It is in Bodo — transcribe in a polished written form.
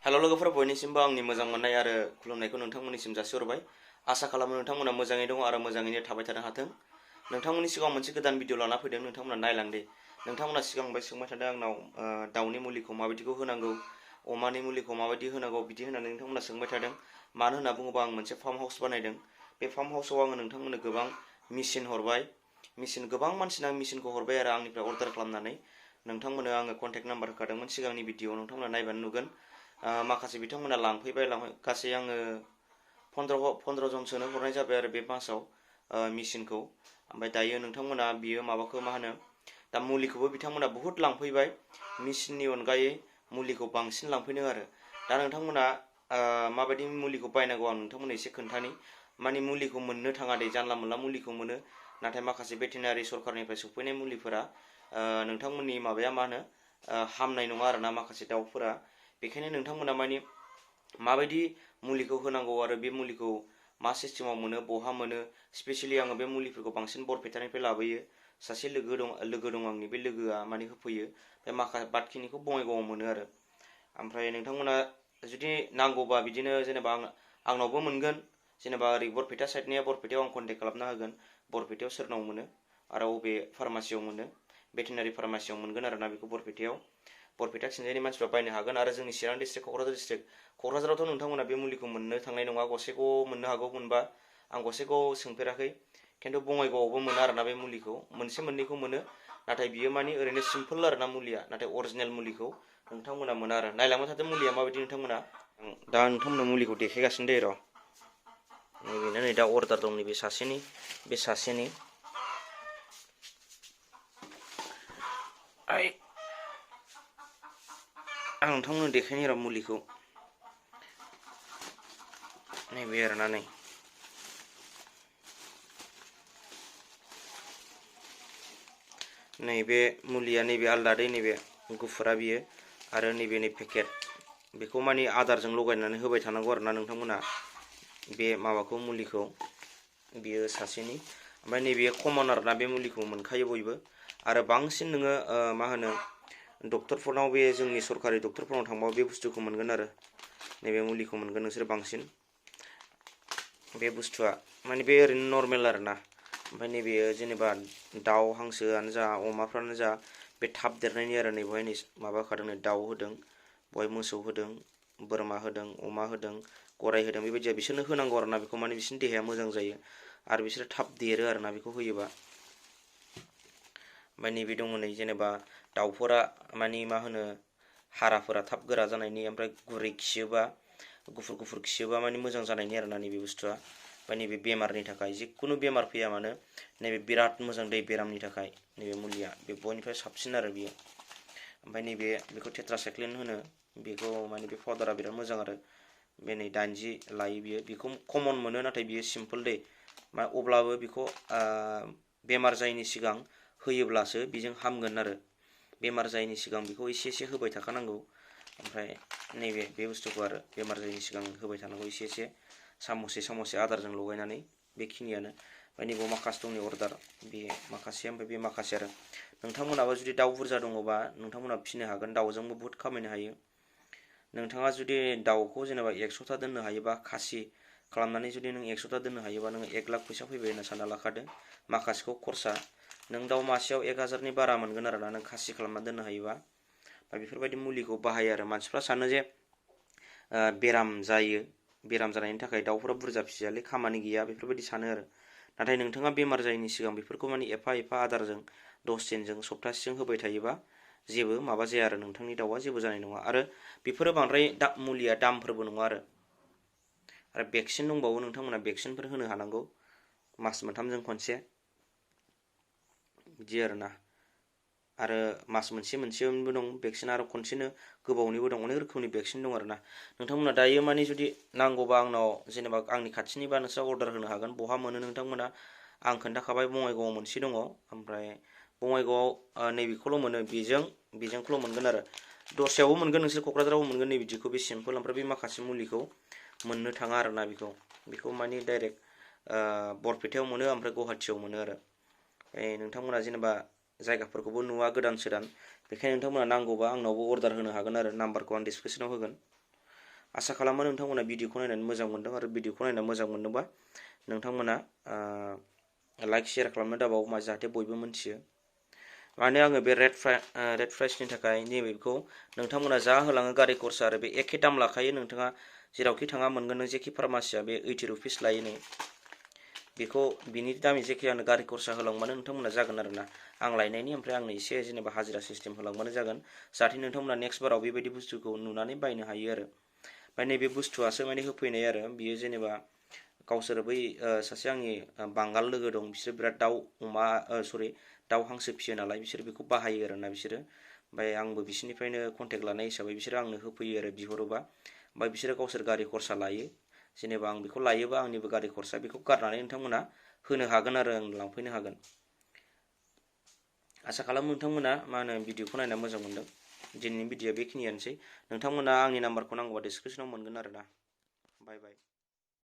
हेल' लोगोफोर बयनिसिमबो आंनि मोजां मोननाय आरो खुलुमनायखौ नोंथांमोननिसिम जासिहरबाय। आसा खालामो नोंथांमोना मोजाङै दं आरो मोजाङैनो थाबाय थानो हाथों। नोंथांमोननि सिगाङाव मोनसे गोदान भिडिअ लाना फैदों, नोंथांमोना नायलांदे। नोंथांमोना सिगांनिफ्राय सोंबाय थादों आंनाव दाउनि मुलिखौ माबायदिखौ होनांगौ, अमानि मुलिखौ माबायदि होनांगौ बिदि होननानै नोंथांमोना सोंबाय थादों। मानो होनना बुङोबा आं मोनसे फार्म हाउस बानायदों। बे फार्म हाउसआव आङो नोंथांमोननो गोबां मेचिन हरबाय। गोबां मानसिना मेचिनखौ हरबाय आरो आंनिफ्राय अर्डार खालामनानै। नोंथांमोननो आङो कन्टेक्ट नाम्बार होखादोंमोन सिगांनि भिडिअ, नोंथांमोना नायबानो नुगोन। माखासे बिथांमोना लांफैबाय, गासै आङो 15 जनसोनो हरनाय जाबाय आरो बे मासाव मेचिनखौ। ओमफ्राय दायो नोंथांमोना बियो माबाखौ मा होनो, दा मुलिखौबो बिथांमोना बुहुत लांफैबाय। मेचिननि अनगायै मुलिखौ बांसिन लांफैदों आरो। दा नोंथांमोना माबायदि मुलिखौ बायनांगौ आं नोंथांमोननो एसे खोन्थानि। माने मुलिखौ मोननो थाङा दे, जानला मोनला मुलिखौ मोनो। नाथाय माखासे भेटेनारि सरखारनिफ्राय सफैनाय मुलिफोरा नोंथांमोननि माबाया मा होनो हामनाय नङा आरोना माखासे दाउफोरा। बेखायनो नोंथांमोना माने माबायदि मुलिखौ होनांगौ आरो बे मुलिखौ मा सिस्टेमाव मोनो, बहा मोनो। स्पेसियेलि आङो बे मुलिफोरखौ बांसिन बरपेटानिफ्राय लाबोयो। सासे लोगो दं आंनि, बे लोगोआ माने होफैयो। बे माखासे बादखिनिखौ बङाइगावआव मोनो आरो। ओमफ्राय नोंथांमोना जुदि नांगौबा बिदिनो जेनेबा आंनावबो मोनगोन। जेनेबा ओरै बरपेटा साइडनिया बरपेटायाव आं कन्टेक्ट खालामना होगोन। बरपेटायाव सोरनाव मोनो आरो बबे फार्मासियाव मोनो, भेटेनारि फार्मासियाव मोनगोन आरोना बेखौ बरपेटायाव। बरपेटा थिंजायनि मानसिफ्रा बायनो हागोन। आरो जोंनि चिरां डिस्ट्रिक्ट, क'क्राझार डिस्ट्रिक्ट, क'क्राझारावथ' नोंथांमोना बे मुलिखौ मोननो थांनाय नङा। गसाइगाव मोननो हागौ मोनबा, आं गसाइगावआव सोंफेराखै। खिन्थु बङाइगावआवबो मोनो आरोना बे मुलिखौ, मोनसे मोननैखौ मोनो। नाथाय बियो माने ओरैनो सिम्पोल आरोना मुलिया, नाथाय अरिजिनेल मुलिखौ नोंथांमोना मोना आरो। नायलांबाय थादो मुलिया माबायदि नोंथांमोना। दा नोंथांमोना मुलिखौ देखायगासिनो दे र'। नैबेनो नै दा अर्डार दं नैबे सासेनि। आं नोंथांमोननो देखायनि र' मुलिखौ। नैबे आरोना नै। नैबे मुलिया नैबे आलदा दै, नैबे गुफुरा बियो। आरो नैबे नै पेकेट, बेखौ माने आदारजों लगायनानै होबाय थानांगौ आरोना नोंथांमोना बे माबाखौ, मुलिखौ। बियो सासेनि। ओमफ्राय नैबे कमन आरोना, बे मुलिखौ मोनखायो बयबो। आरो बांसिन नोङो मा होनो डक्टरफोरनाव, बे जोंनि सरकारि डक्टरफोरनाव थांबा बे बुस्थुखौ मोनगोन आरो। नैबे मुलिखौ मोनगोन नोंसोर बांसिन। बे बुस्थुआ माने बे ओरैनो नर्मेल आरोना। ओमफ्राय नैबेयो जेनेबा दाउ हांसोआनो जा, अमाफ्रानो जा, बे थाब देरनायनि आरो। नै बेवहाय नै माबा होखादों, नै दाउ होदों, बहाय मोसौ होदों, बोरमा होदों, अमा होदों, गराइ होदों। बेबायदिया बिसोरनो होनांगौ आरोना बेखौ, माने बिसोरनि देहाया मोजां जायो आरो बिसोरो थाब देरो आरोना बेखौ होयोबा। ओमफ्राय नैबे दङ नै, जेनेबा दाउफोरा माने मा होनो हाराफोरा थाब गोरा जानायनि, ओमफ्राय गुरै खियोबा, गुफुर खियोबा माने मोजां जानायनि आरोना नैबे बुस्थुआ। ओमफ्राय नैबे बेमारनि थाखाय, जिखुनु बेमार फैया मानो नैबे बिराद मोजां दै बेरामनि थाखाय। नैबे मुलिया बे बयनिफ्राय साबसिन आरो बियो। ओमफ्राय नैबे बेखौ टेट्रासाइक्लिन होनो, बेखौ माने बे पाउदारा बिराद मोजां आरो। बे नै 80 लायो बियो। बेखौ कमन मोनो, नाथाय बियो सिम्पोल दै। अब्लाबो बेखौ बेमार जायैनि सिगां होयोब्लासो बेजों हामगोन आरो। बेमार जायैनि सिगां बेखौ एसे एसे होबाय थाखानांगौ। ओमफ्राय नैबे बे बुस्थुखौ आरो बेमार जायैनि सिगां होबाय थानांगौ एसे एसे, सामससे आदारजों लगायनानै। बेखिनियानो। ओमफ्राय नैबाव माखासे दंनि अर्डार, बे माखासे, ओमफ्राय बे माखासे आरो। नोंथांमोनाबो जुदि दाउ बुरजा दङबा नोंथांमोना फिसिनो हागोन। दाउजोंबो बुहुत खामायनो हायो। नोंथाङा जुदि दाउखौ जेनेबा 100टा दोननो हायोबा, खासि खालामनानै जुदि नों 100टा दोननो हायोबा, नोङो 1 लाख फैसा फैबाय होनना सानना लाखादो। माखासेखौ खरसा, नों दाउ मासेयाव 1000नि बारा मोनगोन आरोना नों खासि खालामना दोननो हायोबा। दा बेफोरबायदि मुलिखौ बाहायो आरो। मानसिफ्रा सानो जे बेराम जायो, बेराम जानायनि थाखाय दाउफोरा बुरजा फिसियालै, खामानि गैया, बेफोरबायदि सानो आरो। नाथाय नोंथाङा बेमार जायैनि सिगां बेफोरखौ माने एफा एफा आदारजों 10 दिनजों, सप्तासेजों होबाय थायोबा जेबो माबा जाया आरो। नोंथांनि दाउआ जेबो जानाय नङा। आरो बेफोरो बांद्राय मुलिया दामफोरबो नङा आरो। आरो भेक्सिन दंबावो, नोंथांमोना भेक्सिनफोर होनो हानांगौ मास मोनथामजों खनसे, बिदि आरोना। आरो मास मोनसेनिबो दं भेक्सिन, आरो खनसेनो गोबावनिबो दं। अनेक रोखोमनि भेक्सिन दं आरोना। नोंथांमोना दायो माने जुदि नांगौबा आंनाव, जेनेबा आंनि खाथिनिबा नोंस्रा अर्डार होनो हागोन। बहा मोनो नोंथांमोना आं खोन्थाखाबाय, बङाइगावआव मोनसे दङ। ओमफ्राय बङाइगावआव नैबेखौल' मोनो, बेजोंखौल' मोनगोन आरो। दस्रायावबो मोनगोन, नोंसोर क'क्राझारावबो मोनगोन नै बिदिखौ, बे सिम्पोल। ओमफ्राय बे माखासे मुलिखौ मोननो थाङा आरोना। बेखौ माने डाइरेक्ट बरपेटायाव मोनो, ओमफ्राय गुवाहाटियाव मोनो आरो। नोंथांमोना जेनेबा जायगाफोरखौबो नुवा गोदान सोदान, बेखायनो नोंथांमोना नांगौबा आंनावबो अर्डार होनो हागोन आरो। नाम्बारखौ आं डिसक्रिपसनाव होगोन। आसा खालामो नोंथांमोना भिडिअखौ नायनानै मोजां मोनदों आरो भिडिअखौ नायनानै मोजां मोनदोंबा नोंथांमोना लाइक शेयार खालामनो दाबाव जाहाथे बयबो मोनथियो। माने आङो बे रेड प्राइसनि थाखाय नैबेखौ नोंथांमोना जा होलाङो गारि खरसा आरो बे एखे दाम लाखायो। नोंथाङा जेरावखि थाङा मोनगोन नों जेखि फार्मासिया बे 80 रुपिस लायो नै बेखौ बिनि दामि जेखियानो गारि खरसा होलांबानो नोंथांमोना जागोन आरोना आं लायनायनि ओमफ्राय आंनो एसे जेनेबा हाजिरा सिस्टेम होलांबानो जागोन जाहाथे नोंथांमोना नेक्स्ट बाराव बेबायदि बुस्थुखौ नुनानै बायनो हायो आरो। ओमफ्राय नैबे बुस्थुआसो माने होफैनाय आरो बियो जेनेबा गावसोर बै सासे आंनि बांगाल लोगो दं बिसोर बिराद दाउ हांसो फियो नालाय बिसोर बेखौ बाहायो आरोना बिसोरो। ओमफ्राय आंबो बिसोरनिफ्रायनो कन्टेक्ट लानाय हिसाबै बिसोरो आंनो होफैयो आरो बिहरोबा। ओमफ्राय बिसोरो गावसोर गारि खरसा लायो। जेनेबा आं बेखौ लायोबा आंनिबो गारि खरसा बेखौ गारनानै नोंथांमोना होनो हागोन आरो आं लांफैनो हागोन। आसा खालामो नोंथांमोना भिडिअखौ नायना मोजां मोनदों। दिनैनि भिडिअआ बेखिनियानोसै। नोंथांमोना आंनि नाम्बारखौ नांगौबा डिसक्रिपसनाव मोनगोन आरोना। बाय बाय।